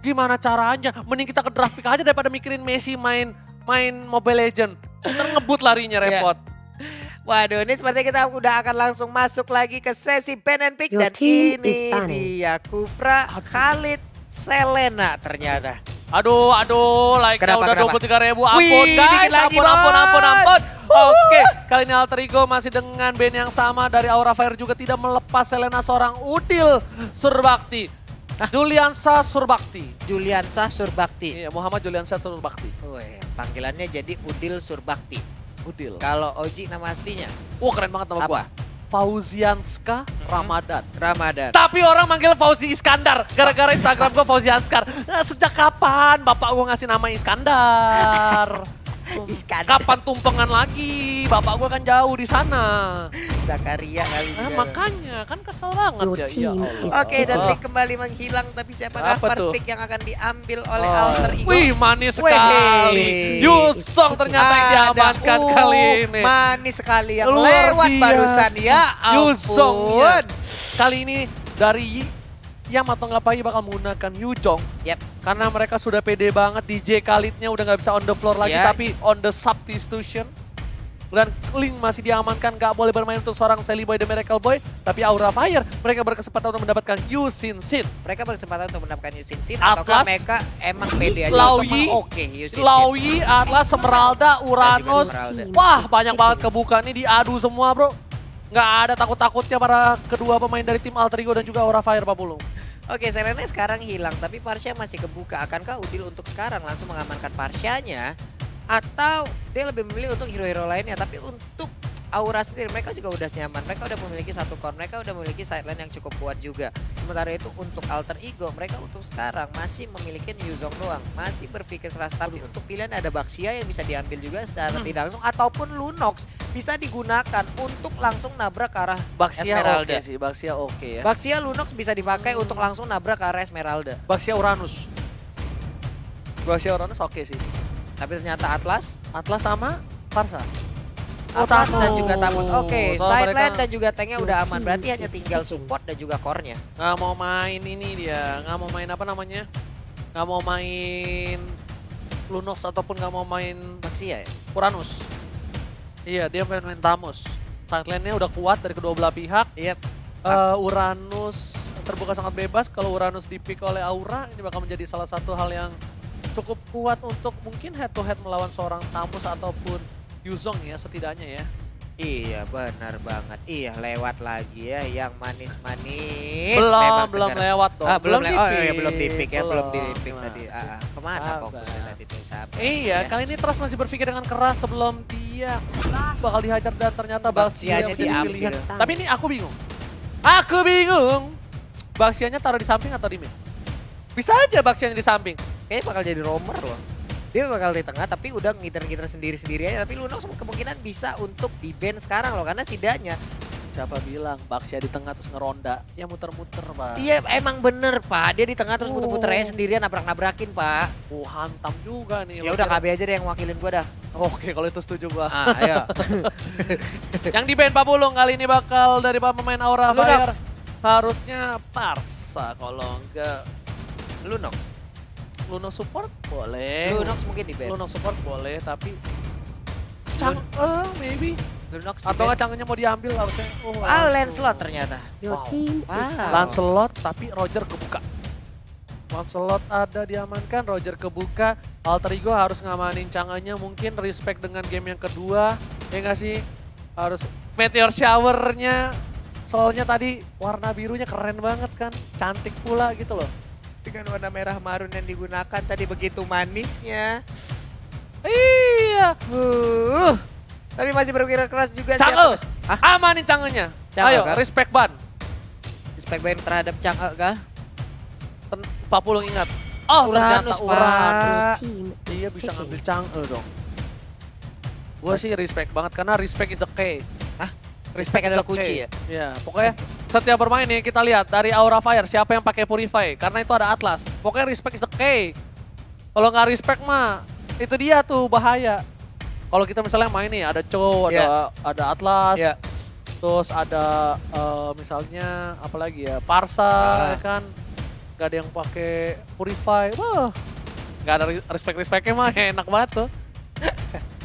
Gimana caranya? Mending kita ke draft pick aja daripada mikirin Messi main Mobile Legend. Ntar ngebut larinya repot. Waduh, ini seperti kita udah akan langsung masuk lagi ke sesi pen and pick. Your Dan team ini is banning. dia Kufra, Khalid, Selena ternyata. Aduh, like-nya Kenapa, udah kenapa? 23.000. Ampun Wih, guys, dikit lagi, ampun. Oke, kali ini Alter Ego masih dengan band yang sama dari Aura Fire juga tidak melepas Selena seorang Udil Surbakti. Juliansa Surbakti. Juliansa Surbakti. Iya, Muhammad Juliansa Surbakti. Wih, panggilannya jadi Udil Surbakti. Udil. Kalau Oji nama aslinya Wah, keren banget nama apa? gua. Fauzianska Ramadan. Ramadan. Tapi orang manggil Fauzi Iskandar. Gara-gara Instagram gue Fauzianskar. Sejak kapan bapak gue ngasih nama Iskandar? Iskandar. Kapan tumpengan lagi? Bapak gue kan jauh di sana. Zakaria kali juga. Makanya kan kesel banget Your ya. team Ya is Allah. Oke, dan pick kembali menghilang. Tapi siapakah Apa first tuh? pick yang akan diambil oleh Oh. Alter Ego? Wih, manis Wih. sekali. Yusong ternyata yang diamankan kali ini. Manis sekali yang Luar lewat biasa. barusan ya. Yusong Ampun. ya. Kali ini dari Yamato Ngapai bakal menggunakan Yujong. Yep. Karena mereka sudah pede banget, DJ Khalidnya udah nggak bisa on the floor lagi, Ya. tapi on the substitution. Dan Link masih diamankan, nggak boleh bermain untuk seorang Sally Boy The Miracle Boy. Tapi Aura Fire, mereka berkesempatan untuk mendapatkan Yu Sin Sin. Mereka berkesempatan untuk mendapatkan Yusin Sin Atlas. ataukah mereka emang pede aja Lauyi. sama oke Yusin Sin. Lauyi, Atlas, Esmeralda, Uranus. Esmeralda. Wah, banyak banget kebuka nih, diadu semua bro. Nggak ada takut-takutnya para kedua pemain dari tim Alter Ego dan juga Aura Fire, Pak Pulung. Oke, Selena sekarang hilang, tapi Parsha masih kebuka. Akankah Udil untuk sekarang langsung mengamankan Parshanya? Atau dia lebih memilih untuk hero-hero lainnya? Tapi untuk Aura sendiri, mereka juga udah nyaman. Mereka udah memiliki satu core, mereka udah memiliki sideline yang cukup kuat juga. Sementara itu untuk Alter Ego, mereka untuk sekarang masih memiliki Yuzong doang. Masih berpikir keras, tapi untuk pilihan ada Baxia yang bisa diambil juga secara tidak langsung. Ataupun Lunox bisa digunakan untuk langsung nabrak ke arah Baxia Esmeralda. oke sih, Baxia oke ya. Baxia Lunox bisa dipakai untuk langsung nabrak ke arah Esmeralda. Baxia Uranus. Baxia Uranus oke sih. Tapi ternyata Atlas, Atlas sama Farsa. Atlas dan Thanos. juga Thanos. Oke, So, sideline mereka dan juga tanknya udah aman. Berarti hanya tinggal support dan juga core-nya. nggak mau main ini dia, nggak mau main apa namanya? Nggak mau main Lunox ataupun nggak mau main Baxia ya? Uranus. Iya, dia pengen main Thanos. Sideline-nya udah kuat dari kedua belah pihak. Iya. Uranus terbuka sangat bebas. Kalau Uranus di-pick oleh Aura, ini bakal menjadi salah satu hal yang cukup kuat untuk mungkin head to head melawan seorang Thanos ataupun Yuzong ya setidaknya ya. Iya, benar banget. Iya, lewat lagi ya yang manis-manis. Belum Memang belum sekarang. lewat dong. Belum di-pick. oh iya belum di-pick ya, belum di-pick Nah, tadi. Kemana sabar. fokusnya tadi tuh? Sabar, Iya, ya. kali ini Trust masih berpikir dengan keras sebelum dia bakal dihajar dan ternyata Baxia yang Baxianya menjadi diambil. pilihan. Tapi ini aku bingung. Aku bingung. Baxianya taruh di samping atau di mid? Bisa aja Baxianya di samping. Kayaknya bakal jadi roamer loh. Dia bakal di tengah tapi udah ngiter-ngiter sendiri-sendiri aja. Tapi Lunox kemungkinan bisa untuk di-ban sekarang loh. Karena setidaknya Siapa bilang Baxia di tengah terus ngeronda? Ya muter-muter, Pak. iya emang bener Pak. Dia di tengah terus muter-muter aja sendirian nabrak-nabrakin Pak. Hantam juga nih. Ya udah KB aja deh yang wakilin gua dah. Oke, kalau itu setuju gua. Ayo. Yang di band Pak Pulung kali ini bakal dari pemain Aura Lunox. Fire. Harusnya Parsa kalau enggak Lunox. Lunox support boleh. Lunox mungkin di ban. Lunox support boleh tapi maybe Lunox atau nggak canggenya mau diambil harusnya. Lancelot ternyata. Your Wow. team is Wow. Lancelot tapi Roger kebuka. Lancelot ada diamankan, Roger kebuka. Alter Ego harus ngamanin canggenya mungkin respect dengan game yang kedua. Ya nggak sih? Harus meteor shower-nya. Soalnya tadi warna birunya keren banget kan. Cantik pula gitu loh. Dengan warna merah marun yang digunakan tadi begitu manisnya. Iya. Tapi masih berpikir keras juga Cangel. Hah? Amanin canggenya. Cangel, Ayo, kan? respect ban. Respect ban terhadap Cangel kah? Pak Pulung ingat. Oh, Uranus, ternyata Uranus. Pak. team Dia bisa picking. ngambil Chang'e dong. Gue sih respect banget karena respect is the key. Hah? Respect is adalah the kunci key. ya? Iya, pokoknya setiap bermain nih kita lihat dari Aura Fire siapa yang pakai Purify karena itu ada Atlas. Pokoknya respect is the key. Kalau nggak respect mah itu dia tuh bahaya. Kalau kita misalnya main nih ada Cho, ada Atlas, Iya. terus ada misalnya apa lagi ya Parsa ya kan. Gak ada yang pakai Purify. Wah, gak ada respect-respectnya mah enak banget tuh.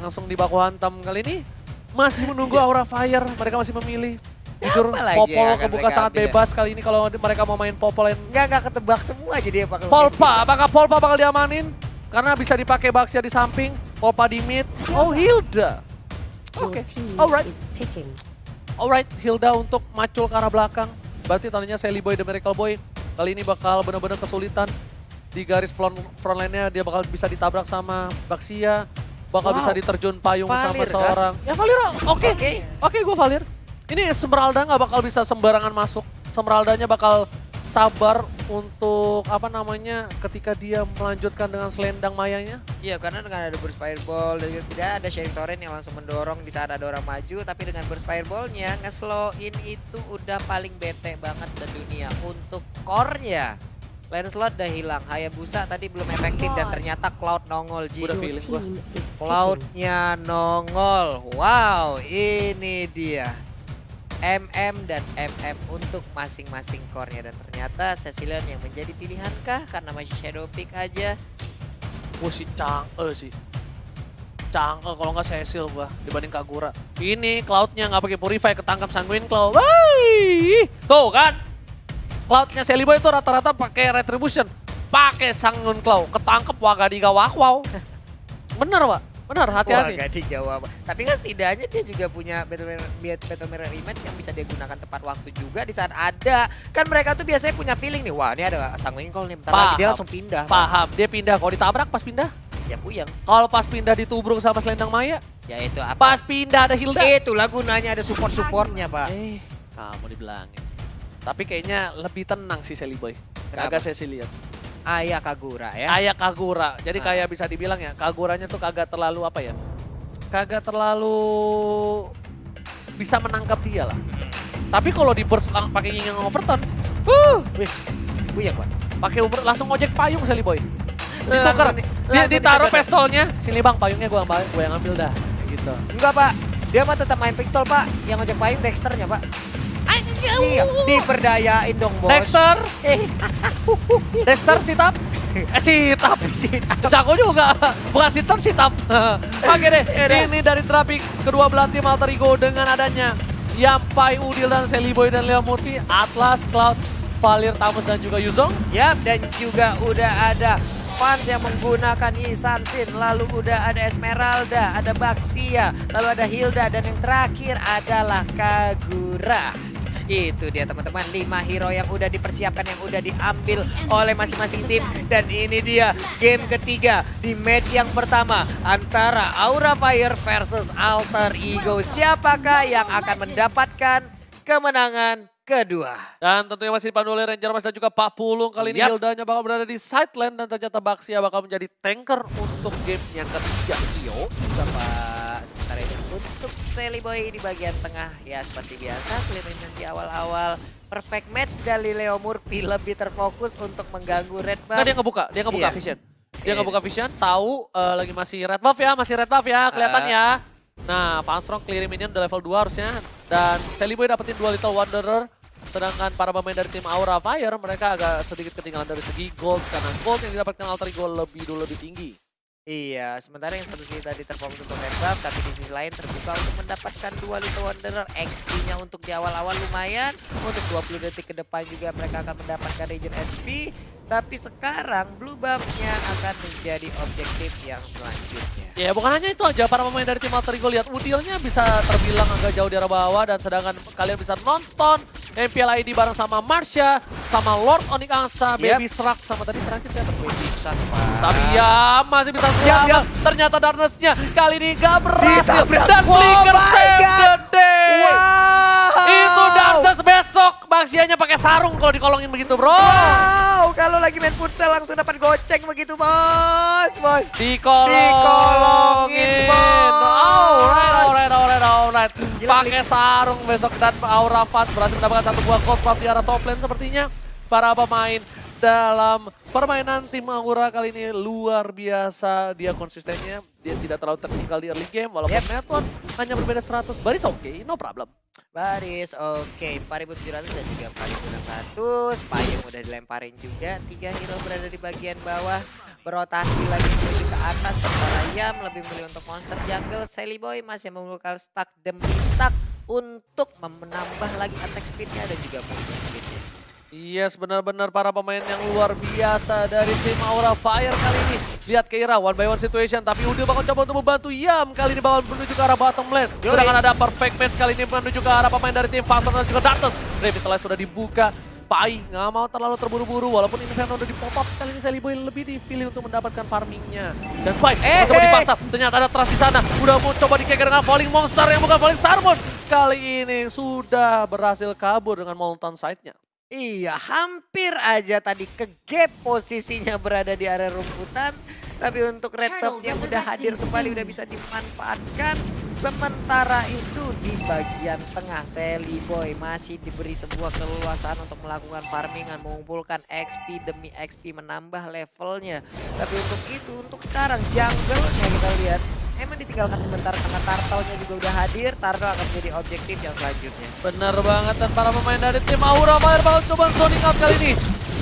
Langsung di baku hantam kali ini. Masih menunggu Aura Fire, mereka masih memilih. Jujur, Siapa lagi Popol yang akan kebuka mereka sangat ambil ya? bebas kali ini kalau mereka mau main Popol yang Nggak ketebak semua jadi ya Pak. Polpa, apakah Polpa bakal diamanin? Karena bisa dipakai Baxia di samping, Polpa di mid. Oh, Hilda. Oke, alright. Alright, Hilda untuk macul ke arah belakang. Berarti tandanya Sally Boy The Miracle Boy kali ini bakal benar-benar kesulitan. Di garis front line-nya dia bakal bisa ditabrak sama Baxia. Bakal bisa diterjun payung sama Valir, kan? seorang. Ya Valir, oke. Oke. Oke, gue Valir. Ini Esmeralda nggak bakal bisa sembarangan masuk. Esmeraldanya bakal sabar untuk apa namanya ketika dia melanjutkan dengan selendang mayanya. Iya, karena dengan ada burst fireball dan juga tidak ada sharing torrent yang langsung mendorong di saat ada orang maju, tapi dengan burst fireballnya nge-slow-in itu udah paling bete banget di dunia. Untuk core-nya Lancelot udah hilang, Hayabusa tadi belum efektif dan ternyata Cloud nongol. Udah feeling gua. Cloud-nya nongol. Wow, ini dia. MM dan MM untuk masing-masing core-nya, dan ternyata Cecilion yang menjadi pilihankah karena masih shadow pick aja. Si Chang'e sih. Chang'e kalau nggak Cecil gua dibanding Kagura. Ini Cloud-nya nggak pakai Purify, ketangkap Sanguine Claw. Woi! Tuh kan. Cloud-nya Sally Boy itu rata-rata pakai Retribution. Pakai Sanguine Claw, ketangkep Wagadiga Wakwau. Bener, Pak. Bener, hati-hati. Wah, gak dijawab. Tapi kan setidaknya dia juga punya Battle Mirror Image yang bisa dia gunakan tepat waktu juga di saat ada. Kan mereka tuh biasanya punya feeling nih, wah ini ada Sanguine Claw nih, bentar lagi dia langsung pindah. Paham, dia pindah. Kalau ditabrak pas pindah. Ya puyeng. Kalau pas pindah ditubruk sama selendang Maya. Ya itu apa? Pas pindah ada Hilda. Itulah gunanya ada support-supportnya, Pak. Kamu dibilangin. Tapi kayaknya lebih tenang sih Sally Boy. Kenapa? Kagak Cecilion. Ayah Kagura ya. Kayak Kagura. Jadi kayak bisa dibilang ya, Kaguranya tuh kagak terlalu apa ya? Kagak terlalu bisa menangkap dia lah. Tapi kalau di burst pakai Ying yang Overton, Puyeng, Pak. pakai langsung ojek payung Sally Boy. Ditukar, Langsung dia ditaruh dicodorin. pistolnya. Sini bang, payungnya gue yang ambil dah. Kayak gitu. Enggak, Pak. Dia mah tetap main pistol, Pak. Yang ngojek payung Dexternya, Pak. Iya, diperdayain dong, Bos. Dexter, Dexter sit up. Sit up. Jago juga. Bukan sit up, sit up. Oke deh, ini dari terapi kedua belah tim Alter Ego dengan adanya Yampai, Udil, dan Sally Boy dan Leo Murphy, Atlas, Cloud, Valir, Tamus, dan juga Yuzong. Yap, dan juga udah ada fans yang menggunakan Yisansin, lalu udah ada Esmeralda, ada Baxia, lalu ada Hilda, dan yang terakhir adalah Kagura. Itu dia teman-teman, 5 hero yang udah dipersiapkan, yang udah diambil oleh masing-masing tim. Dan ini dia game ketiga di match yang pertama antara Aura Fire versus Alter Ego. Siapakah yang akan mendapatkan kemenangan kedua? Dan tentunya masih dipandu oleh Ranger Mas dan juga Pak Pulung. Kali ini Yap. Hildanya bakal berada di sideline dan ternyata Baxia bakal menjadi tanker untuk game yang ketiga. Yo, Bapak. Sementara itu untuk Sally Boy di bagian tengah, ya seperti biasa clearance di awal-awal. Perfect match dari Leo Murphy, lebih terfokus untuk mengganggu Red Buff. Nah dia ngebuka Iya. vision. Dia ngebuka vision, tahu lagi masih red buff ya, kelihatan ya. Nah, Fanstrong clear minion udah level 2 harusnya. Dan Sally Boy dapetin 2 Little Wanderer. Sedangkan para pemain dari tim Aura Fire, mereka agak sedikit ketinggalan dari segi gold. Karena gold yang didapatkan Alter Ego lebih tinggi. Iya, sementara yang satu sisi tadi terfokus untuk Red Buff, tapi di sisi lain terbuka untuk mendapatkan 2 Little Wanderer. XP-nya untuk di awal-awal lumayan. Untuk 20 detik ke depan juga mereka akan mendapatkan regen HP. Tapi sekarang Blue Buff-nya akan menjadi objektif yang selanjutnya. Ya bukan hanya itu aja, para pemain dari tim Alter Ego lihat Udilnya bisa terbilang agak jauh di arah bawah. Dan sedangkan kalian bisa nonton MPL ID bareng sama Marsha, sama Lord Onyx Angsa, Baby Shark, sama tadi terakhir ya Baby Shark, Pak. tapi ya masih bisa selamat. Ternyata Darkness-nya kali ini gak berhasil. Ditabrak. Dan Flicker Oh my save God. the day. Wow! Itu Darkness besok. Baxianya pakai sarung kalau dikolongin begitu bro. Wow, kalau lagi main futsal langsung dapat goceng begitu, Bos. Dikolongin Bos. Alright. Gila, Pakai sarung besok dan Aura Fast berhasil mendapatkan satu buah gold buff di arah top lane. Sepertinya para pemain dalam permainan tim Aura kali ini luar biasa. Dia konsistennya, dia tidak terlalu tertinggal di early game. Walaupun network hanya berbeda 100, but it's okay, no problem. Baris, oke, 4.700 dan juga 4.600. Payung udah dilemparin juga. 3 hero berada di bagian bawah. Berotasi lagi menuju ke atas. Sementara Yam lebih memilih untuk monster jungle. Sally Boy masih membuka stack demi stack untuk menambah lagi attack speednya dan juga movement speednya. Yes, benar-benar para pemain yang luar biasa dari tim Aura Fire kali ini. Lihat Keira, one by one situation, tapi Udil bakal coba untuk membantu Yam. Kali ini bakal menuju ke arah bottom lane. Sedangkan ada perfect match kali ini menuju ke arah pemain dari tim Phantom dan juga Darkness. Revitalize sudah dibuka. Pai nggak mau terlalu terburu-buru, walaupun ini Venom udah di pop up. Kali ini Sally Boy lebih dipilih untuk mendapatkan farmingnya. Dan Pai coba dipaksa, ternyata ada Trust di sana. Udah mau coba dikeker dengan Falling Monster yang bukan Falling Starmon. Kali ini sudah berhasil kabur dengan Molten Sight-nya. Iya, hampir aja tadi ke gap posisinya berada di area rumputan. Tapi untuk red buff yang udah hadir kembali udah bisa dimanfaatkan. Sementara itu di bagian tengah Sally Boy masih diberi sebuah keleluasaan untuk melakukan farmingan. Mengumpulkan XP demi XP, menambah levelnya. Tapi untuk itu, untuk sekarang jungle-nya kita lihat emang ditinggalkan sebentar karena Turtle-nya juga udah hadir. Turtle akan menjadi objektif yang selanjutnya. Benar banget, dan para pemain dari tim Aura Fire bakal coba zoning out kali ini.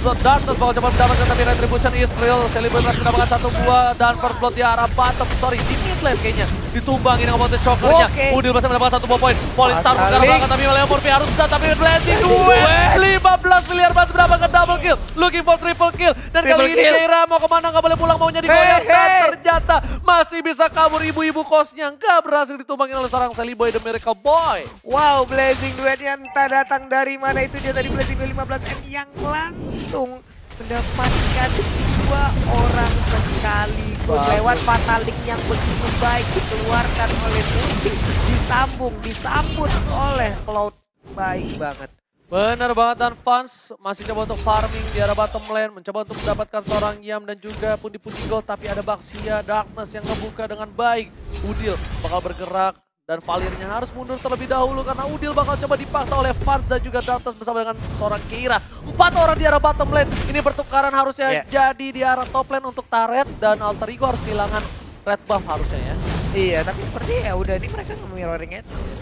Darkness bakal coba mendapatkan, tapi Retribution is real. Sally Boy berhasil mendapatkan 1 buah dan first blood di arah bottom. Sorry, di mid lane kayaknya. Ditumbangin dengan Mountain Choker-nya. Udil berhasil mendapatkan 1 buah poin. Falling Star mengarah belakang, tapi Leo Murphy harus bisa. Tapi Blazing duel. 15 miliar masih mendapatkan double kill. Looking for triple kill. Dan kali ini Keira mau kemana, nggak boleh pulang, maunya digoyang. Dan ternyata masih bisa kabur ibu-ibu kosnya. Nggak berhasil ditumbangin oleh seorang Sally Boy, The Miracle Boy. Wow, Blazing duetnya entah datang dari mana. Itu dia tadi Blazing duel 15M yang langsung mendapatkan 2 orang sekaligus lewat fatalik yang begitu baik dikeluarkan oleh Putih, disambut oleh Cloud, baik banget. Benar banget, dan Fans masih coba untuk farming di arah bottom lane, mencoba untuk mendapatkan seorang Yam dan juga pundi-pundi gold, tapi ada Baxia Darkness yang ngebuka dengan baik. Udil bakal bergerak dan Valirnya harus mundur terlebih dahulu karena Udil bakal coba dipaksa oleh Fans dan juga Darkness bersama dengan seorang Keira. 4 orang di arah bottom lane, ini pertukaran harusnya jadi di arah top lane untuk Turret dan Alter Ego harus kehilangan red buff harusnya ya. Iya, tapi seperti ya udah ini mereka nge-mirroringnya.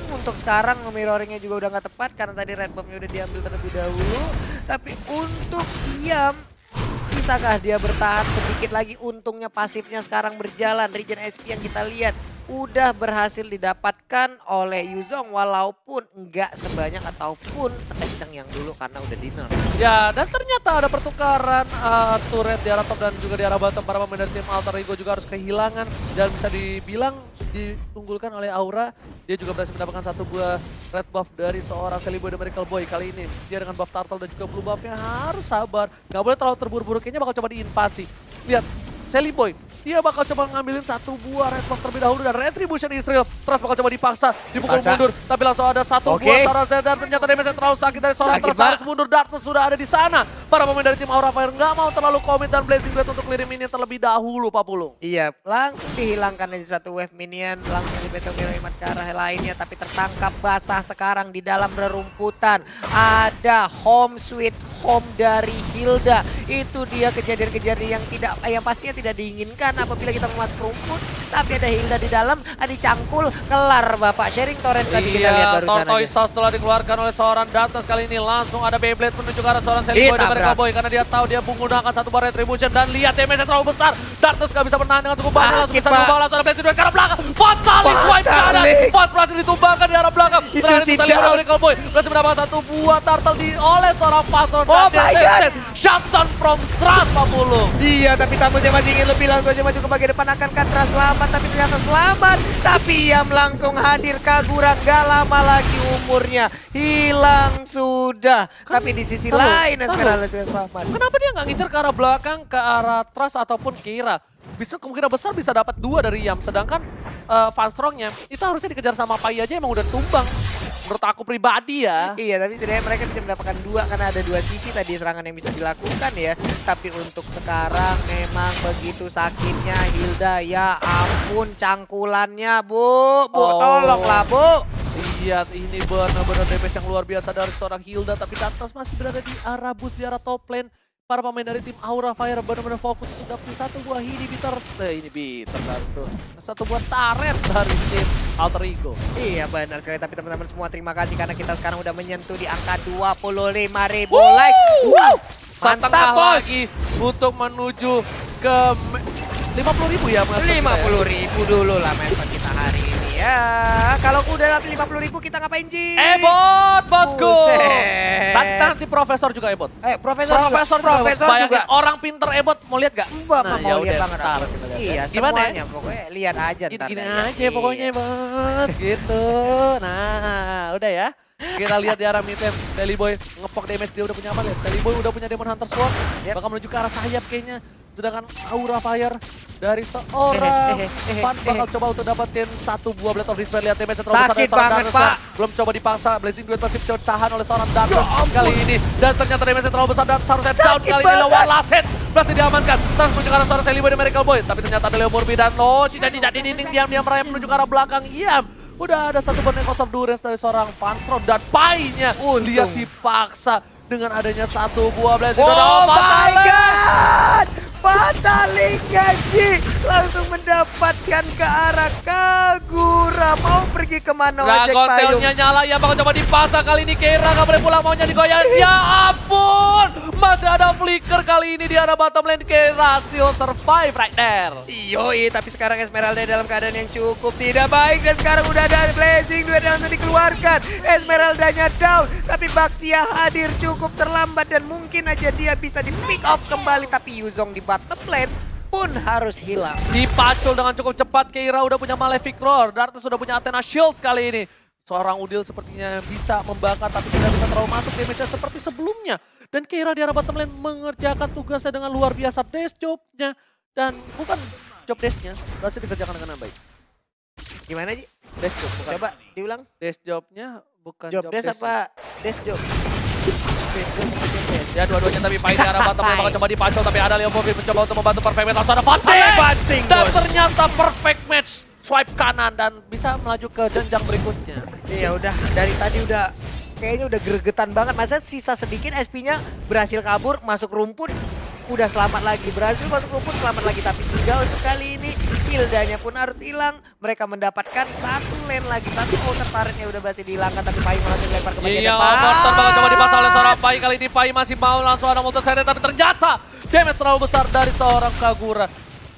Untuk sekarang nge-mirroringnya juga udah nggak tepat karena tadi red buff-nya udah diambil terlebih dahulu. Tapi untuk Yam, bisakah dia bertahan sedikit lagi? Untungnya pasifnya sekarang berjalan. Regen HP yang kita lihat udah berhasil didapatkan oleh Yuzong walaupun enggak sebanyak ataupun sekencang yang dulu karena udah di-nerf. Ya, dan ternyata ada pertukaran turret di arah top dan juga di arah bottom. Para pemain dari tim Alter Ego juga harus kehilangan dan bisa dibilang diunggulkan oleh Aura. Dia juga berhasil mendapatkan 1 buah red buff dari seorang Sally Boy The Miracle Boy. Kali ini dia dengan buff Turtle dan juga blue buffnya harus sabar. Gak boleh terlalu terburu-buru, kayaknya bakal coba diinvasi. Lihat, Sally Boy, dia bakal coba ngambilin 1 buah red buff terlebih dahulu dan Retribution Israel. Terus bakal coba dipaksa, dipukul mundur. Tapi langsung ada 1 buah Tarazed dan ternyata damage terlalu sakit dari seorang Terus harus mundur. Darkness sudah ada di sana. Para pemain dari tim Aura Fire nggak mau terlalu komit dan Blazing Blade untuk clear minion terlebih dahulu, Pak Pulung. Iya, langsung dihilangkan aja 1 wave minion, langsung dibetul Miroimat ke arah lainnya, tapi tertangkap basah sekarang di dalam rerumputan. Ada home sweet home dari Hilda. Itu dia kejadian-kejadian yang pastinya tidak diinginkan apabila kita masuk rumput. Tapi ada Hilda di dalam, ada cangkul, kelar Bapak. Sharing torrent tadi kita lihat barusan aja. Tortoise setelah dikeluarkan oleh seorang Darkness kali ini langsung ada Beyblade menuju ke arah seorang Sally Boy dan Miracle Boy karena dia tahu dia menggunakan 1 buah Retribution dan lihat damage terlalu besar. Darkness gak bisa bertahan dengan cukup banyak, langsung bisa diubah langsung ada Blazing Duel ke arah belakang. Fatalik wipe ke kanan. Fast berhasil ditumbangkan di arah belakang. Terakhir itu Sally Boy dan Miracle Boy berhasil mendapatkan 1 buah turtle oleh seorang Pastor. Oh my god. Shutdown from Trust, Pak Pulung. Iya, tapi tamunya masih ingin lebih, langsung aja maju ke bagian depan. Akankah Trust selamat? Tapi ternyata selamat. Tapi Yam langsung hadir Kagura, gak lama lagi umurnya hilang sudah. Tapi di sisi lain Esmeralda juga selamat. Kenapa dia nggak ngincer ke arah belakang, ke arah Trust ataupun Keira? Bisa kemungkinan besar bisa dapat 2 dari Yam. Sedangkan Van Strongnya itu harusnya dikejar sama Pai aja emang udah tumbang. Menurut aku pribadi ya. Iya, tapi setidaknya mereka bisa mendapatkan 2 karena ada 2 sisi tadi serangan yang bisa dilakukan ya. Tapi untuk sekarang memang begitu sakitnya Hilda. Ya ampun cangkulannya Bu. Tolonglah Bu. Iya, ini benar-benar damage yang luar biasa dari seorang Hilda. Tapi Darkness masih berada di arah boost, di arah top lane. para pemain dari tim Aura Fire benar-benar fokus untuk dapetin satu buah inhibitor. Ini bitter kan tuh. Satu buah turret dari tim Alter Ego. Iya benar sekali, tapi teman-teman semua terima kasih karena kita sekarang udah menyentuh di angka 25.000 likes. Wow, mantap Setengah bos. lagi untuk menuju ke 50.000 ya Mas. 50.000 dulu lah mentor kita hari ini ya. Kalau udah 50.000 kita ngapain Ji? Ebot, bosku. Buset. Nanti profesor juga Ebot. Profesor juga. Orang pinter Ebot mau lihat gak? Mbak mau lihat yaudah, banget ntar aku. kita lihat. Iya, Gimana ya? semuanya pokoknya lihat aja ntar. Gini aja. aja pokoknya bos, gitu. Nah, udah ya. Kita lihat di arah mid lane, Teleboy ngepok damage, dia udah punya apa lihat? Teleboy udah punya Demon Hunter Sword, bakal menuju ke arah sayap kayaknya. Sedangkan Aura Fire dari seorang Pan bakal coba untuk dapetin satu buah Blade of Despair. Lihat damage terlalu besar dari Sakit seorang banget, Darkness, Pak. belum coba dipaksa, Blazing Duet masih coba tahan oleh seorang Darkness kali ini. Dan ternyata damage terlalu besar dan seharusnya down kali ini lewat Laset. Berhasil diamankan, terus menuju ke arah seorang Teleboy dan Miracle Boy. Tapi ternyata ada Leo Murphy dan tidak di dinding diam-diam merayap menuju ke arah belakang. Iam. Udah ada satu bonus of Durance dari seorang Panstrom dan Pai-nya dia dipaksa dengan adanya satu buah Blazing. Oh my god! Fatalingnya Ji langsung mendapatkan ke arah Kagura. Mau pergi kemana ojek Dragon payung? Tail-nya nyala, ya bakal coba dipasang kali ini. Keira gak boleh pulang, maunya digoyang. Ya ampun! Masih ada flicker kali ini di arah bottom lane. Keira still survive right there. Yoi, tapi sekarang Esmeralda dalam keadaan yang cukup tidak baik. Dan sekarang udah ada Blazing Duet yang langsung dikeluarkan. Esmeraldanya down, tapi Baxia hadir cukup terlambat. Dan mungkin aja dia bisa di pick off kembali. Tapi Yuzong di bottom lane pun harus hilang. Dipacul dengan cukup cepat. Keira udah punya Malefic Roar. Darkness sudah punya Athena Shield kali ini. Seorang Udil sepertinya bisa membakar tapi tidak bisa terlalu masuk damage-nya seperti sebelumnya. Dan Keira di arah bottom lane mengerjakan tugasnya dengan luar biasa. Dash job-nya. Dan bukan job dash-nya, berhasil dikerjakan dengan baik. Gimana Ji? Dash job, bukan. Coba diulang. Dash job-nya bukan Job dash dash-nya. apa? Dash job. Dash job apa job dash? Ya dua-duanya tapi Pai di arah bottom lane bakal coba dipacul. Tapi ada Leo Murphy mencoba untuk membantu perfect match. Langsung ada Banting, dan bos. ternyata perfect match. Swipe kanan dan bisa melaju ke jenjang berikutnya. Iya udah dari tadi udah kayaknya udah gregetan banget. Masa sisa sedikit SP-nya berhasil kabur masuk rumput. Udah selamat lagi, berhasil masuk rumput selamat lagi. Tapi juga untuk kali ini Hildanya pun harus hilang. Mereka mendapatkan satu lane lagi. Satu outer turretnya udah berhasil dihilangkan. Tapi Pai malah dilempar ke bagian Iya, depan. Overton bakal coba dipasang oleh seorang Pai. Kali ini Pai masih mau langsung ada multi silent. Tapi ternyata damage terlalu besar dari seorang Kagura.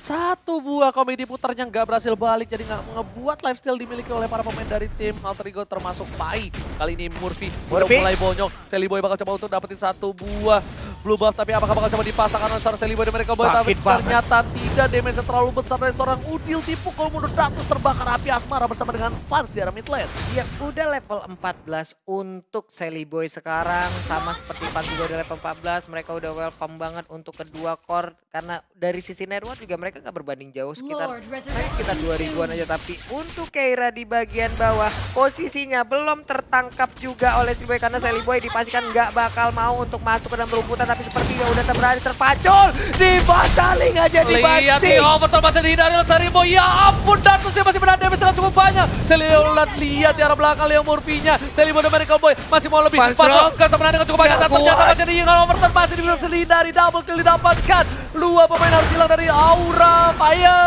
Satu buah komedi putarnya nggak berhasil balik, jadi nggak ngebuat lifestyle dimiliki oleh para pemain dari tim Alter Ego termasuk Pai. Kali ini Murphy udah mulai bonyok. Teleboy bakal coba untuk dapetin satu buah blue buff, tapi apakah bakal coba dipasangkan oleh seorang Teleboy dan Miracle Boy? Tapi ternyata tidak, damage terlalu besar dari seorang Udil. Dipukul mundur Darkness, terbakar api asmara bersama dengan fans di arah mid lane. Ya udah level 14 untuk Sally Boy sekarang. Sama seperti Pan juga udah level 14. Mereka udah welcome banget untuk kedua core. Karena dari sisi network juga mereka nggak berbanding jauh. Sekitar 2000-an aja. Tapi untuk Keira di bagian bawah posisinya belum tertangkap juga oleh Sally Boy. Karena Sally Boy dipastikan nggak bakal mau untuk masuk ke dalam rumputan. Tapi sepertinya udah berani terpacul. Dibataling aja dibanting. Lihat nih, Overton masih dihindari oleh Sally Boy. Ya ampun, Darkness masih menahan damage dengan cukup banyak. Lihat di arah belakang Leo Murphy-nya. Sally Boy dan Miracle Boy masih mau lebih. Masuk ke sebenarnya dengan cukup banyak. Dan ternyata masih diingat Overton masih bisa dihindari. Double kill didapatkan. Dua pemain harus hilang dari Aura Fire.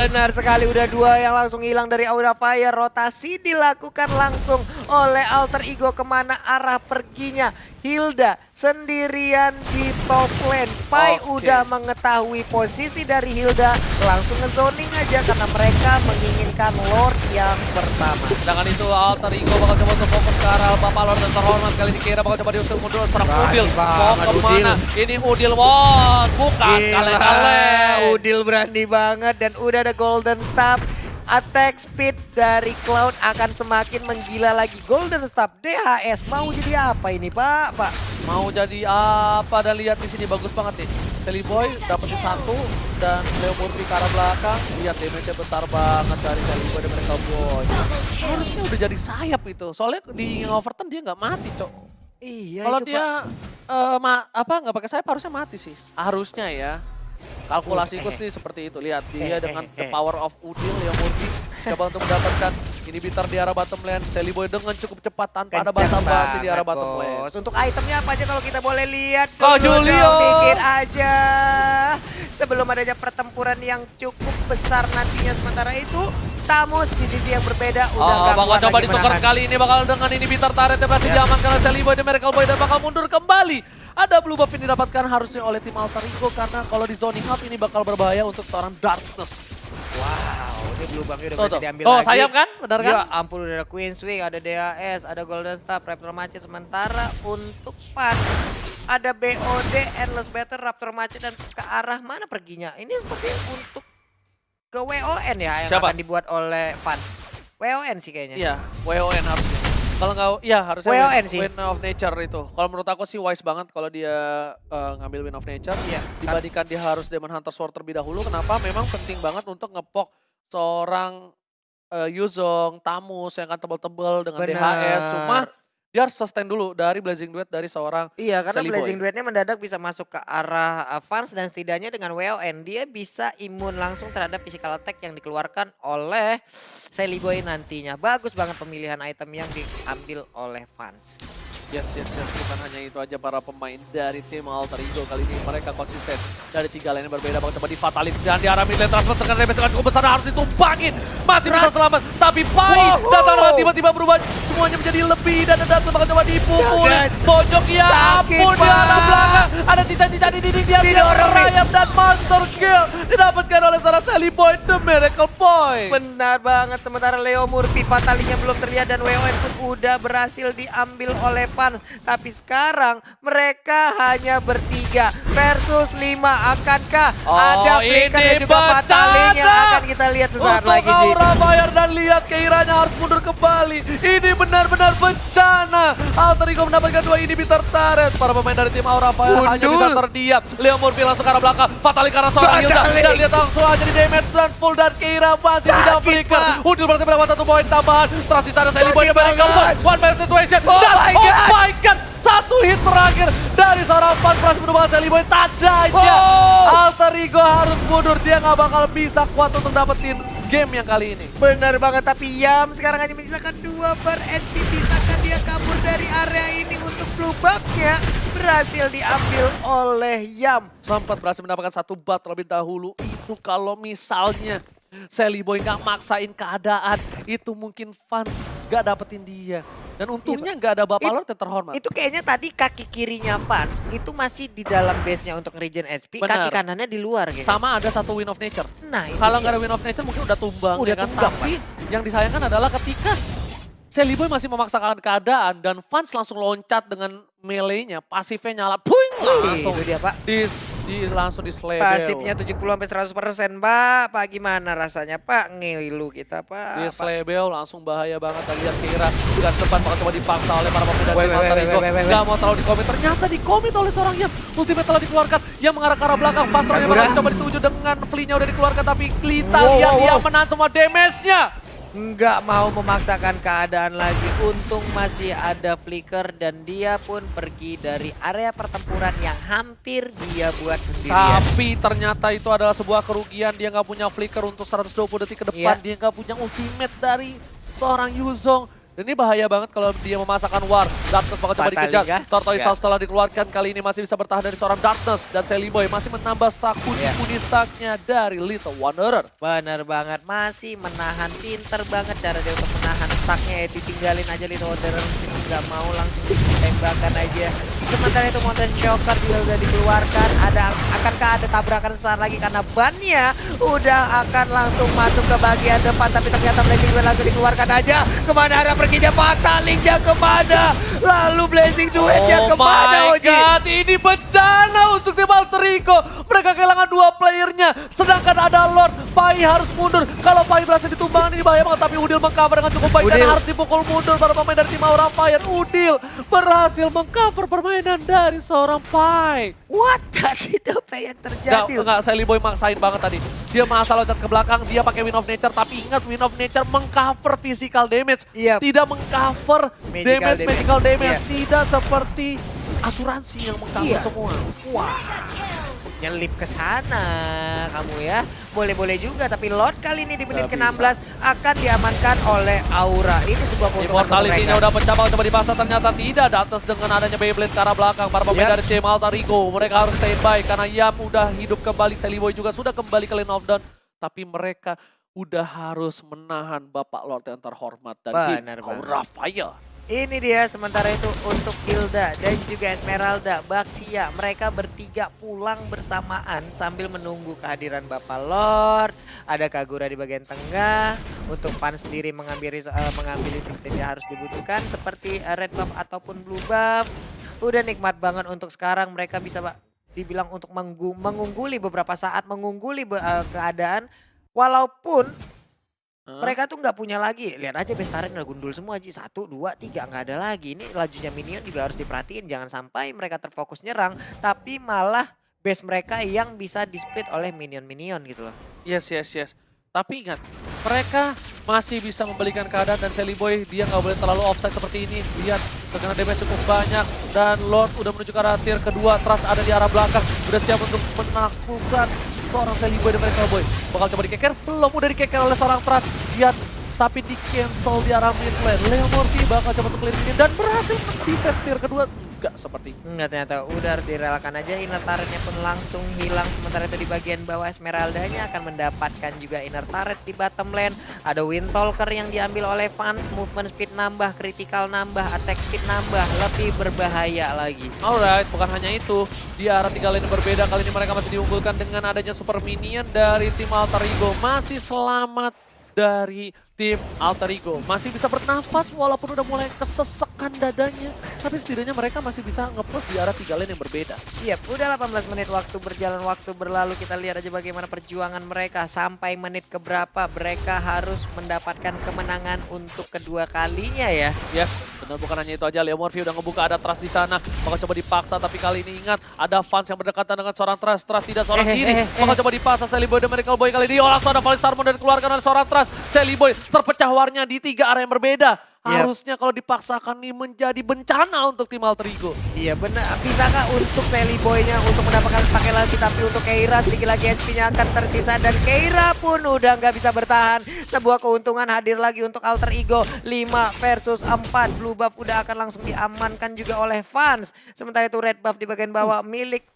Benar sekali, udah dua yang langsung hilang dari Aura Fire. Rotasi dilakukan langsung oleh Alter Ego. Kemana arah perginya? Hilda sendirian di top lane. Pai udah mengetahui posisi dari Hilda, langsung ngezoning aja karena mereka menginginkan Lord yang pertama. Sedangkan itu Alter Ego bakal coba untuk fokus ke arah Bapak Lord dan terhormat. Kali ini Keira bakal coba diusir mundur serang Udil. Mau kemana? Ini Udil, wow, bukan kale-kale. Udil berani banget dan udah ada Golden Staff. Attack speed dari Cloud akan semakin menggila lagi. Golden Staff DHS mau jadi apa ini Pak? Mau jadi apa? Dan lihat di sini bagus banget nih. Sally Boy dapetin satu dan Leo Murphy ke arah belakang. Lihat damage-nya besar banget dari Sally Boy dan Miracle Boy. Harusnya udah jadi sayap itu. Soalnya di Overton dia nggak mati, Cok. Iya. Kalau dia nggak pakai sayap harusnya mati sih. Harusnya ya. Kalkulasiku sih seperti itu. Lihat dia dengan the power of Udil, Leo Murphy coba untuk mendapatkan Inhibitor di arah bottom lane. Sally Boy dengan cukup cepat tanpa ada Kencang basa-basi di arah banget, bottom lane. Bos. Untuk itemnya apa aja kalau kita boleh lihat Kak dulu Julio. dong, dikit aja. Sebelum adanya pertempuran yang cukup besar nantinya. Sementara itu Tamus di sisi yang berbeda udah gak bakal kuat coba lagi ditukar menahan. kali ini bakal dengan inhibitor turret yang berhasil diamankan oleh Sally Boy dan Miracle Boy dan bakal mundur kembali. Ada blue buff yang didapatkan harusnya oleh tim Alter Ego karena kalau di zoning out ini bakal berbahaya untuk seorang Darkness. Wow, ini blue buff-nya udah Tuh, berhasil tuh. diambil Oh, lagi. sayap kan? Benar kan? Ya ampun, udah ada Queen's Wing, ada DAS, ada Golden Staff, Raptor Macet. Sementara untuk Pan, ada BOD, Endless Battle, Raptor Macet dan ke arah mana perginya? Ini seperti untuk ke WON ya yang Siapa? akan dibuat oleh Pan. WON sih kayaknya. Iya, WON harusnya. Kalau nggak, iya harusnya WON sih. Win of Nature itu. Kalau menurut aku sih wise banget kalau dia ngambil Win of Nature. Iya. Dibandingkan dia harus Demon Hunter Sword terlebih dahulu. Kenapa? Memang penting banget untuk ngepok seorang Yuzong, Tamus yang kan tebel-tebel dengan Benar. DHS. Cuma dia harus sustain dulu dari Blazing Duet dari seorang Iya, karena Sally Blazing Boy. Duet-nya mendadak bisa masuk ke arah Vans dan setidaknya dengan WON dia bisa imun langsung terhadap physical attack yang dikeluarkan oleh Sally Boy nantinya. Bagus banget pemilihan item yang diambil oleh Vans. Yes. Bukan hanya itu aja para pemain dari tim Alter Ego kali ini. Mereka konsisten dari 3 lane yang berbeda. Bakal coba di Fatalik dan di arah mid lane transfer dengan damage dengan cukup besar. Harus ditumpangin. Masih bisa selamat. Tapi Pai datang dengan tiba-tiba berubah. Semuanya menjadi lebih. Dan Datu bakal coba dipukul. Pojok ya ampun di arah belakang. Ada Tita di dinding. Dia merayap dan Monster Kill. Didapatkan oleh seorang Sally Boy, The Miracle Boy. Benar banget, sementara Leo Murphy fatalinya belum terlihat dan WON pun udah berhasil diambil oleh Pans. Tapi sekarang mereka hanya bertiga versus 5. Akankah ada flicker dan juga fatalinya yang akan kita lihat sesaat lagi sih. Untuk Aura Fire dan lihat keiranya harus mundur kembali. Ini benar-benar bencana. Alter Ego mendapatkan 2 inhibitor turret. Para pemain dari tim Aura Fire hanya bisa terdiam. Leo Murphy langsung ke arah belakang. Fatalik ke arah seorang Hilda. Dan lihat langsung aja di damage dan full dan Keira masih tidak flicker. Udil berarti mendapat 1 poin tambahan. Terus di sana Sally Boy dan Miracle Boy. One man situation. Dan oh my god. 1 hit terakhir dari seorang Fans berhasil berubah Sally Boy. Tanda aja. Alter Ego harus mundur. Dia nggak bakal bisa kuat untuk dapetin game yang kali ini. Benar banget, tapi Yam sekarang hanya menyisakan 2 per SP. Bisakah dia kabur dari area ini untuk blue buff-nya? Berhasil diambil oleh Yam. Sempat berhasil mendapatkan 1 bat terlebih dahulu. Itu kalau misalnya Sally Boy nggak maksain keadaan, itu mungkin Fans nggak dapetin dia. Dan untungnya nggak ada Bapak Lord yang terhormat. Itu kayaknya tadi kaki kirinya Fans itu masih di dalam base-nya untuk regen HP, Benar. kaki kanannya di luar gitu. Sama ada 1 Win of Nature. Nah, ini Kalau dia. nggak ada Win of Nature mungkin udah tumbang. Udah ya kan? tumbang, Tapi yang disayangkan adalah ketika Sally Boy masih memaksakan keadaan dan Fans langsung loncat dengan melee-nya, pasifnya nyala, puing, langsung itu dia Pak. langsung di slay. Pasifnya 70-100%, Pak. Pak gimana rasanya Pak? Ngilu kita Di Pak. Slebel langsung bahaya banget. Dan lihat Keira dengan cepat bakal coba dipaksa oleh para pemain dari Wait, tim Alter Ego. wait. Gak mau terlalu dikomit. Ternyata dikomit oleh seorang yang ultimate telah dikeluarkan. Yang mengarah ke arah belakang. Pastornya Kagura. bakal coba dituju dengan flea-nya udah dikeluarkan. Tapi Klita Wow, lihat wow, dia wow. menahan semua damage-nya. Nggak mau memaksakan keadaan lagi. Untung masih ada flicker dan dia pun pergi dari area pertempuran yang hampir dia buat sendirian. Tapi ternyata itu adalah sebuah kerugian. Dia nggak punya flicker untuk 120 detik ke depan. Iya. Dia nggak punya ultimate dari seorang Yuzong. Dan ini bahaya banget kalau dia memasakkan War. Darkness bakal coba Fatalik dikejar. kah? Tortoise Nggak. setelah dikeluarkan kali ini masih bisa bertahan dari seorang Darkness. Dan Sally Boy masih menambah stack puni-puni stacknya dari Little Wanderer. Bener banget, masih menahan, pinter banget cara dia untuk menahan stacknya ya. Ditinggalin aja Little Wanderer sini, nggak mau langsung ditembakkan aja. Sementara itu Mountain Shocker juga udah dikeluarkan. Akankah ada tabrakan sesaat lagi karena bannya udah akan langsung masuk ke bagian depan. Tapi ternyata Blazing Duet langsung dikeluarkan aja. Kemana arah perginya? Fatalingnya kemana? Lalu Blazing Duetnya kemana Oh my Oji? god, ini bencana untuk tim Alter Ego. Mereka kehilangan 2 playernya. Sedangkan ada Lord, Pai harus mundur. Kalau Pai berhasil ditumbangkan ini bahaya banget. Tapi Udil mengcover dengan cukup baik dan Udil. harus dipukul mundur para pemain dari tim Aura Fire. Udil berhasil mengcover permainan dari seorang Pai. What? Tadi itu apa yang terjadi? Enggak, Sally Boy maksain banget tadi. Dia masa loncat ke belakang, dia pakai Win of Nature. Tapi ingat, Win of Nature mengcover physical damage. Iya. Tidak mengcover magical damage. Iya. Tidak seperti asuransi yang mengcover Iya. semua. Wah. nyelip ke sana kamu ya. Boleh-boleh juga, tapi Lord kali ini di menit Nggak ke-16 akan diamankan oleh Aura. Ini sebuah keuntungan untuk Immortality-nya mereka. udah pecah banget, coba dipaksa ternyata tidak. Datus dengan adanya Beyblade ke arah belakang. Para pemain Yes. dari tim Alter Ego, mereka harus standby karena Yam udah hidup kembali. Seliboy juga sudah kembali ke lane of down. Tapi mereka udah harus menahan Bapak Lord yang terhormat dan tim Benar Aura banget. Fire. Ini dia sementara itu untuk Hilda dan juga Esmeralda, Baxia. Mereka bertiga pulang bersamaan sambil menunggu kehadiran Bapak Lord. Ada Kagura di bagian tengah. Untuk Pan sendiri mengambil item yang harus dibutuhkan seperti red buff ataupun blue buff. Udah nikmat banget untuk sekarang mereka bisa dibilang untuk mengungguli beberapa saat, mengungguli keadaan. Walaupun mereka tuh nggak punya lagi. Lihat aja Bestaren udah gundul semua Ji. 1, 2, 3 nggak ada lagi. Ini lajunya minion juga harus diperhatiin. Jangan sampai mereka terfokus nyerang. Tapi malah base mereka yang bisa di-split oleh minion-minion gitu loh. Yes. Tapi ingat, mereka masih bisa membalikan keadaan dan Seliboy dia nggak boleh terlalu offside seperti ini. Lihat, terkena damage cukup banyak dan Lord udah menuju ke arah tier kedua. Trust ada di arah belakang, udah siap untuk menaklukkan seorang Seliboy dan mereka Boy. Bakal coba dikeker, belum udah dikeker oleh seorang Trust. Lihat, tapi di cancel di arah mid lane. Leo Morphy bakal coba untuk clearing dan berhasil defend tier kedua. Enggak seperti Enggak, ternyata udah harus direlakan aja. Inner turretnya pun langsung hilang. Sementara itu di bagian bawah Esmeraldanya akan mendapatkan juga inner turret di bottom lane. Ada Windtalker yang diambil oleh Fans. Movement speed nambah, critical nambah, attack speed nambah. Lebih berbahaya lagi. Alright, bukan hanya itu. Di arah 3 lane berbeda, kali ini mereka masih diunggulkan dengan adanya super minion dari tim Alter Ego. Masih selamat dari tim Alter Ego. Masih bisa bernafas walaupun udah mulai kesesekan dadanya. Tapi setidaknya mereka masih bisa nge-push di arah 3 lane yang berbeda. Iya, udah 18 menit waktu berjalan, waktu berlalu. Kita lihat aja bagaimana perjuangan mereka. Sampai menit keberapa mereka harus mendapatkan kemenangan untuk kedua kalinya ya. Yes, benar, bukan hanya itu aja. Leo Morphy udah ngebuka, ada Trust di sana. Bakal coba dipaksa, tapi kali ini ingat ada fans yang berdekatan dengan seorang Trust. Trust tidak seorang diri. Bakal coba dipaksa Seliboy dan Miracle Boy kali ini. Oh, langsung ada Falling Starmon dan dikeluarkan oleh seorang Trust. Seliboy terpecah warnya di 3 area yang berbeda. Harusnya kalau dipaksakan nih menjadi bencana untuk tim Alter Ego. Iya benar, bisakah untuk Seliboy-nya untuk mendapatkan pakai lagi, tapi untuk Keira sedikit lagi SP-nya akan tersisa dan Keira pun udah nggak bisa bertahan. Sebuah keuntungan hadir lagi untuk Alter Ego, 5 versus 4. Blue buff udah akan langsung diamankan juga oleh Fans. Sementara itu red buff di bagian bawah milik.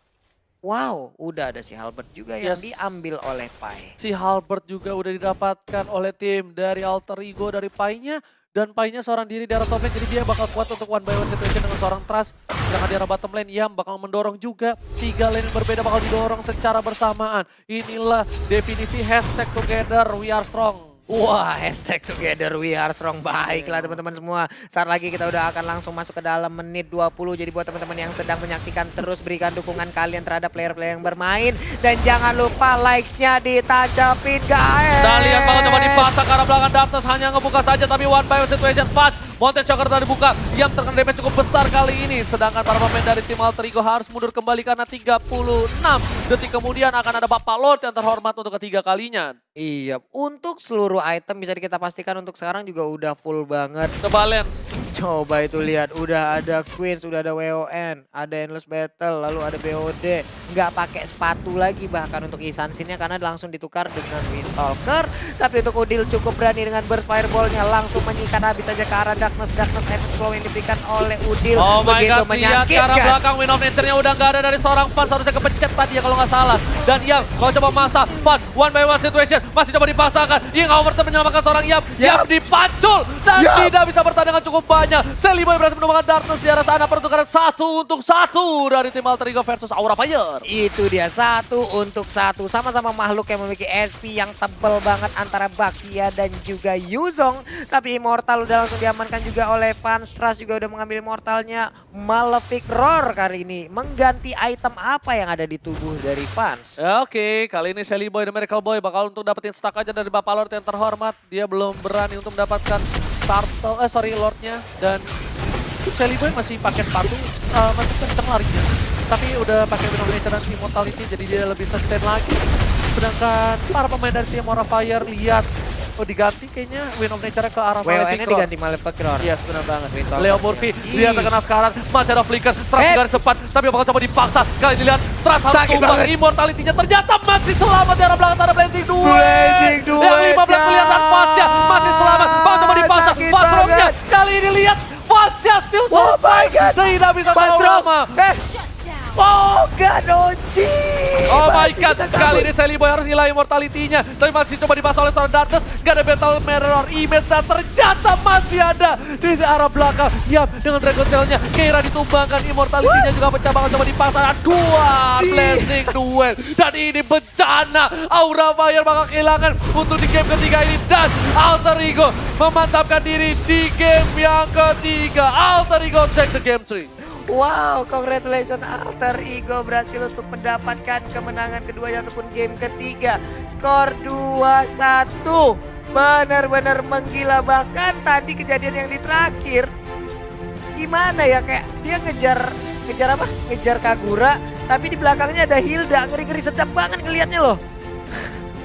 Wow, udah ada si Halbert juga yang diambil oleh Pai. Si Halbert juga udah didapatkan oleh tim dari Alter Ego dari Pai-nya. Dan Pai-nya seorang diri di arah top lane, jadi dia bakal kuat untuk one by one situation dengan seorang Trust. Sedangkan di arah bottom lane, Yam bakal mendorong juga. 3 lane yang berbeda bakal didorong secara bersamaan. Inilah definisi hashtag together we are strong. Wah, hashtag together we are strong. Baiklah teman-teman semua. Saat lagi kita udah akan langsung masuk ke dalam menit 20. Jadi buat teman-teman yang sedang menyaksikan, terus berikan dukungan kalian terhadap player-player yang bermain. Dan jangan lupa likes-nya ditancapin guys. Kita lihat bakal coba dipaksa ke arah belakang. Darkness hanya ngebuka saja, tapi one by one situation fast. Mountain Shocker tadi dibuka. Yang terkena damage cukup besar kali ini. Sedangkan para pemain dari tim Alter Ego harus mundur kembali karena 36 detik kemudian akan ada Bapak Lord yang terhormat untuk ketiga kalinya. Iya, untuk seluruh item bisa kita pastikan untuk sekarang juga udah full banget. The balance. Coba itu lihat, udah ada Queens, udah ada WON, ada Endless Battle, lalu ada BOD. Nggak pakai sepatu lagi bahkan untuk Isansinnya karena langsung ditukar dengan Windtalker. Tapi untuk Udil cukup berani dengan Burst Fireball-nya langsung menyikat habis saja ke arah Darkness efek slow yang diberikan oleh Udil. Oh my begitu god, lihat ke arah belakang Wind of Nature-nya udah nggak ada dari seorang Fans, harusnya kepencet tadi ya kalau nggak salah. Dan Yam kalau coba masa, Fun one by one situation masih coba dipaksakan. Yang overtime menyelamatkan seorang Yam. Yam dipacul dan tidak bisa bertahan dengan cukup banyak. Seliboy berhasil menemukan Darkness di arah sana, pertukaran 1 untuk 1 dari tim Alter Ego versus Aura Fire. Itu dia 1 untuk 1. Sama-sama makhluk yang memiliki SP yang tebal banget antara Baxia dan juga Yuzong. Tapi Immortal udah langsung diamankan juga oleh Fans. Trust juga udah mengambil Immortalnya. Malefic Roar kali ini mengganti item apa yang ada di tubuh dari Fans. Ya, oke, kali ini Seliboy dan Miracle Boy bakal untuk dapetin stack aja dari Bapak Lord yang terhormat. Dia belum berani untuk mendapatkan Lordnya. Dan Seliboy masih pakai sepatu, masih kenceng larinya. Tapi udah pakai Wind of Nature dan Immortality, jadi dia lebih sustain lagi. Sedangkan para pemain dari tim Aura Fire, lihat Oh diganti kayaknya Wind of Nature ke arah WON-nya Maleficron. diganti Maleficron. Yes, benar banget. Winter Leo Orb-nya. Murphy, Ih. dia terkena sekarang. Masih ada flicker, Trust Eh. garis cepat. Tapi bakal coba dipaksa. Kali ini lihat, Trust harus Sakit tumbang. banget. Immortality-nya ternyata masih selamat di arah belakang. Ada Blazing Duel. Blazing Duel, Yang 15 kelihatan Fasya masih selamat. Bakal coba dipaksa. Sakit Fast-Rock-nya banget. kali ini lihat. Fasya still Oh my God. Tidak bisa terlalu Fast-Rock. lama. Oh, Ganoji. Oh my Masih god, bisa kali kabur. ini Sally Boy harus hilang immortality-nya. Tapi masih coba dipasang oleh seorang Dantes. Gak ada Battle Mirror Image dan ternyata masih ada di arah belakang. Yap, dengan Dragon Tail-nya Keira ditumbangkan, immortality-nya juga pecah, bakal coba dipasang. Dua Blazing Duel. Dan ini bencana. Aura Fire bakal kehilangan untuk di game ketiga ini. Dan Alter Ego memantapkan diri di game yang ketiga. Alter Ego take the game 3. Wow, congratulations Alter Ego berhasil untuk mendapatkan kemenangan kedua ataupun game ketiga. Skor 2-1. Benar-benar menggila. Bahkan tadi kejadian yang di terakhir gimana ya, kayak dia ngejar apa? Ngejar Kagura, tapi di belakangnya ada Hilda. Ngeri-ngeri sedap banget ngelihatnya loh.